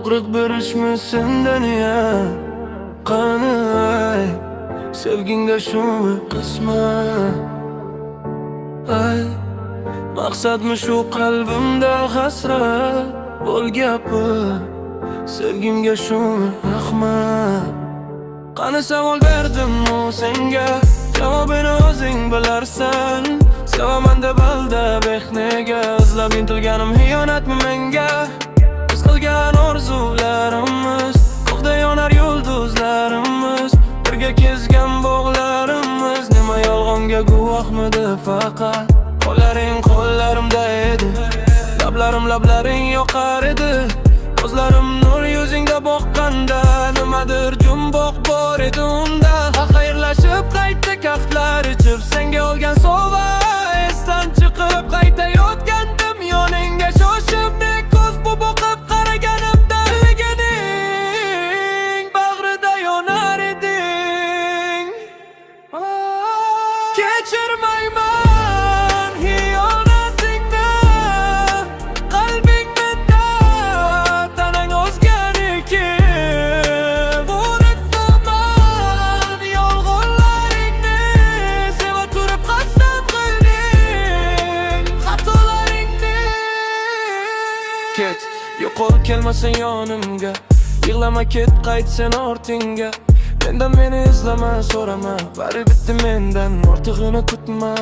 og'riq berishmisin deniya qani ay sevginga shumi qismat ay maqsadmi shu qalbimda hasrat bo'l gapi sevgimga shumi rahmat qani savol berdim-u senga javobini o'zing bilarsan sevaman deb aldab nega izlab intilganim xiyonatmi menga biz qilgan orzularimiz ko'kda yonar yulduzlarimiz birga kezgan bog'larimiz nima yolg'onga guvohmidi faqat qo'llaring qo'llarimda edi lablaring yoqar edi ko'zlarim nur yuzingda boqqanda nimadir jumboq bor edi unda xayrlashib qayta kaftlar ichib senga olgan sovg'a esdan chiqib qaytayotgandim yoningga shoshib ne ko'z bu boqib qaraganimda bilganing bag'rida yonar eding kechirmayman xiyonatingni qalbing menda tanang o'zganiki unutmaman yolg'onlaringni seva turib qasd qilding xatolaringni ket yo'qol kelmasang yonimga yig'lama ket qayt sen ortingga mendan meni izlama so'rama bari bitti mendan ortig'ini kutma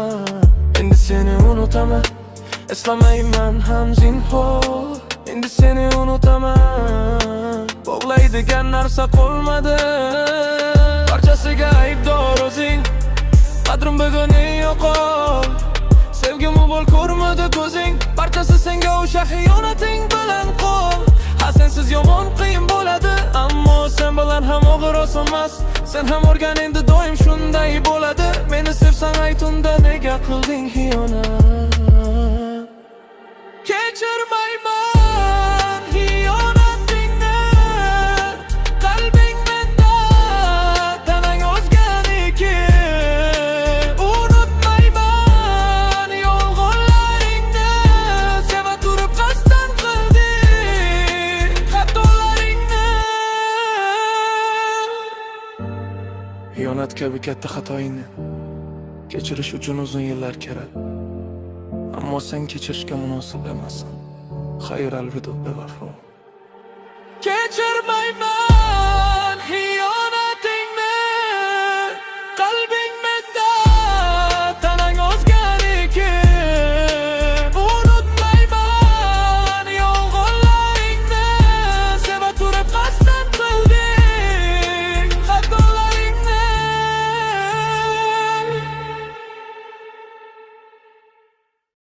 endi seni unutaman eslamayman ham zinhor endi seni unutaman bog'laydigan narsa qolmadi barchasiga aybdor o'zing qadrim bugun yo'qol sevgimni bo'l ko'rmadi ko'zing barchasi senga o'sha xiyonating bilan qol ha sensiz yomon qiyin bo'ladi ammo sen bilan ham og'ir osonmas sen ham o'rgan endi doim shunday bo'ladi meni sevsang ayt unda nega qilding xiyonat kechirmayman xiyonatingni qalbing menda tanang o'zganiki unutmayman yolg'onlaringni seva turib qasddan qilding xatolaringni xiyonat kabi katta xatoingni kechirish uchun uzun yillar kerak ammo sen kechirishga munosib emassan xayr alvido bevafo kechirmayman